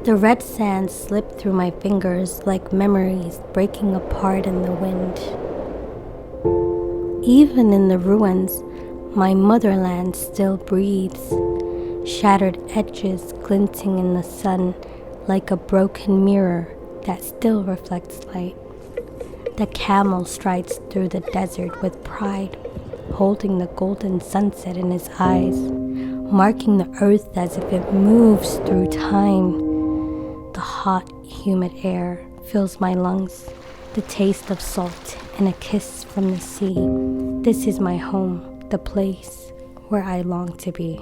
The red sand slipped through my fingers like memories breaking apart in the wind. Even in the ruins, my motherland still breathes, shattered edges glinting in the sun like a broken mirror that still reflects light. The camel strides through the desert with pride, holding the golden sunset in his eyes, marking the earth as if it moves through time. The hot, humid air fills my lungs, the taste of salt and a kiss from the sea. This is my home, the place where I long to be.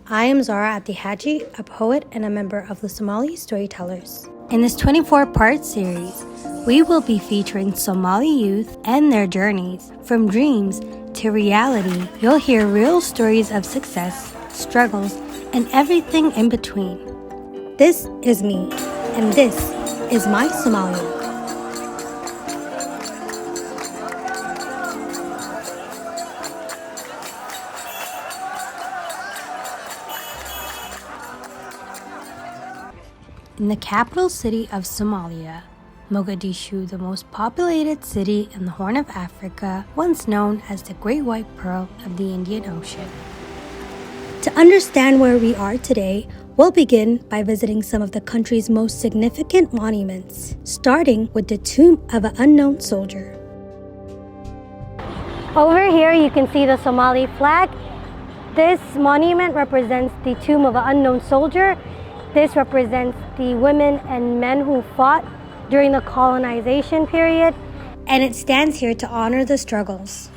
I am Zara Abdihaji, a poet and a member of the Somali Storytellers. In this 24-part series, we will be featuring Somali youth and their journeys. From dreams to reality, you'll hear real stories of success, struggles, and everything in between. This is me, and this is My Somalia. In the capital city of Somalia, Mogadishu, the most populated city in the Horn of Africa, once known as the Great White Pearl of the Indian Ocean. To understand where we are today, we'll begin by visiting some of the country's most significant monuments, starting with the tomb of an unknown soldier. Over here you can see the Somali flag. This monument represents the tomb of an unknown soldier. This represents the women and men who fought during the colonization period, and it stands here to honor the struggles.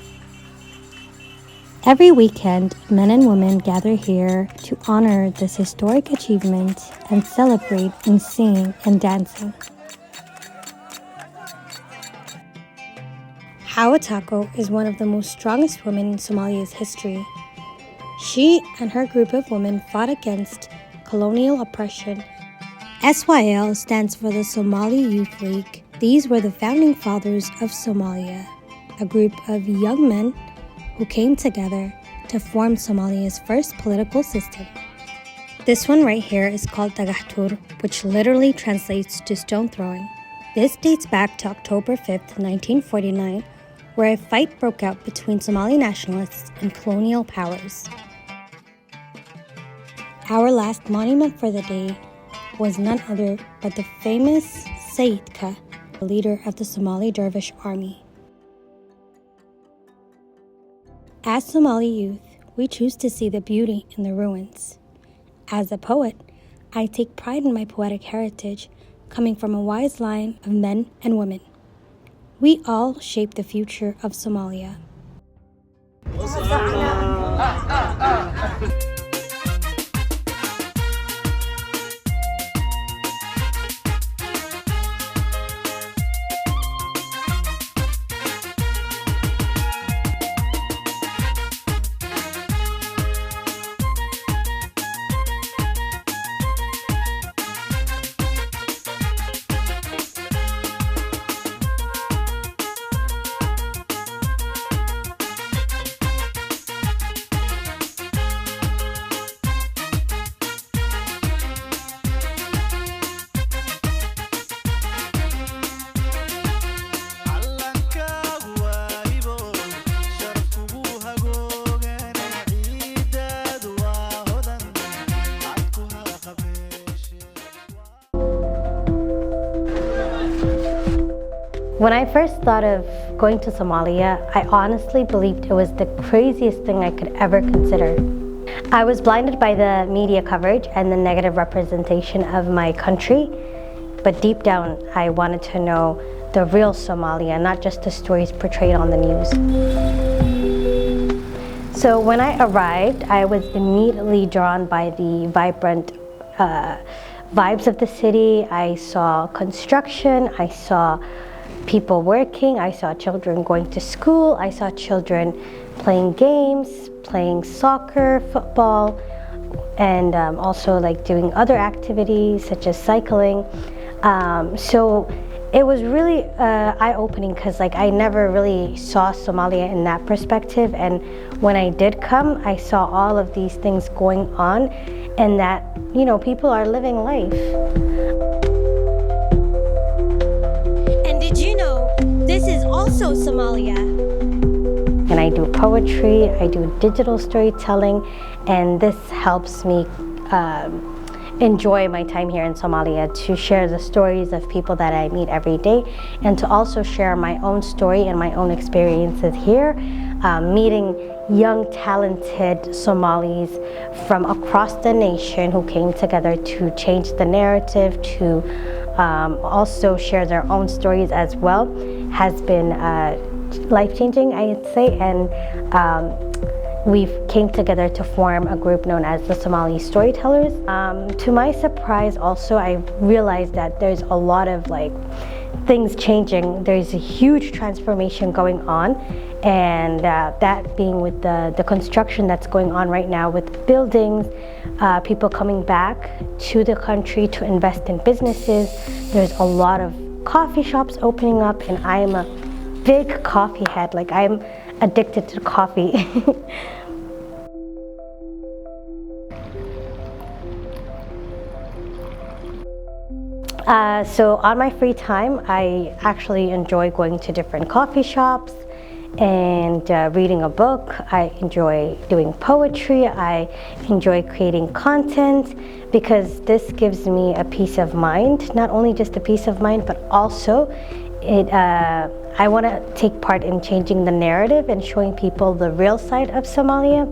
Every weekend, men and women gather here to honor this historic achievement and celebrate in singing and dancing. Hawa Tako is one of the most strongest women in Somalia's history. She and her group of women fought against colonial oppression. SYL stands for the Somali Youth League. These were the founding fathers of Somalia, a group of young men who came together to form Somalia's first political system. This one right here is called Tagahtur, which literally translates to stone throwing. This dates back to October 5th, 1949, where a fight broke out between Somali nationalists and colonial powers. Our last monument for the day was none other but the famous Sayidka, the leader of the Somali Dervish army. As Somali youth, we choose to see the beauty in the ruins. As a poet, I take pride in my poetic heritage, coming from a wise line of men and women. We all shape the future of Somalia. When I first thought of going to Somalia, I honestly believed it was the craziest thing I could ever consider. I was blinded by the media coverage and the negative representation of my country, but deep down I wanted to know the real Somalia, not just the stories portrayed on the news. So when I arrived, I was immediately drawn by the vibrant vibes of the city. I saw construction, I saw people working, I saw children going to school, I saw children playing games, playing soccer, football, and also like doing other activities such as cycling. So it was really eye-opening because like I never really saw Somalia in that perspective, and when I did come, I saw all of these things going on, and that, you know, people are living life. And did you know this is also Somalia? And I do poetry, I do digital storytelling, and this helps me enjoy my time here in Somalia, to share the stories of people that I meet every day, and to also share my own story and my own experiences here, meeting young, talented Somalis from across the nation who came together to change the narrative, to also share their own stories as well, has been life-changing, I'd say. And we came together to form a group known as the Somali Storytellers. To my surprise also, I realized that there's a lot of things changing. There's a huge transformation going on, and that being with the construction that's going on right now with buildings, people coming back to the country to invest in businesses. There's a lot of coffee shops opening up, and I'm a big coffee head. I'm addicted to coffee. So on my free time, I actually enjoy going to different coffee shops and reading a book. I enjoy doing poetry. I enjoy creating content, because this gives me a peace of mind. Not only just a peace of mind, but also I want to take part in changing the narrative and showing people the real side of Somalia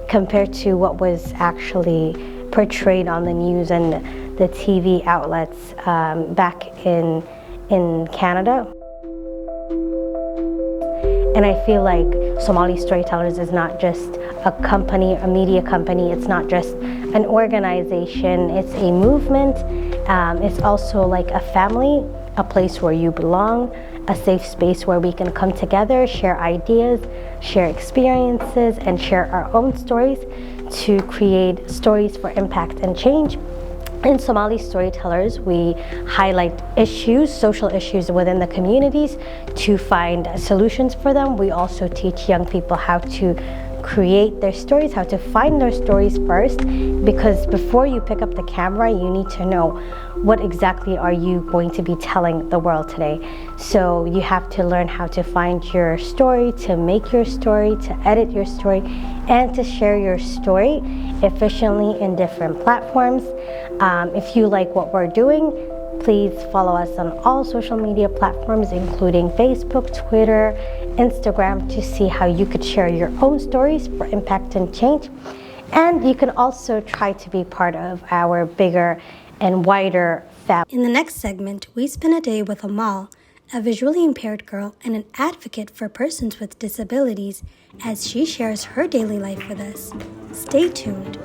compared to what was actually portrayed on the news and the TV outlets back in Canada. And I feel like Somali Storytellers is not just a company, a media company. It's not just an organization. It's a movement. It's also like a family, a place where you belong, a safe space where we can come together, share ideas, share experiences, and share our own stories to create stories for impact and change. In Somali Storytellers, we highlight issues, social issues within the communities to find solutions for them. We also teach young people how to create their stories, how to find their stories first, because before you pick up the camera, you need to know what exactly are you going to be telling the world today. So you have to learn how to find your story, to make your story, to edit your story, and to share your story efficiently in different platforms. If you like what we're doing, please follow us on all social media platforms, including Facebook, Twitter, Instagram, to see how you could share your own stories for impact and change. And you can also try to be part of our bigger and wider family. In the next segment, we spend a day with Amal, a visually impaired girl and an advocate for persons with disabilities, as she shares her daily life with us. Stay tuned.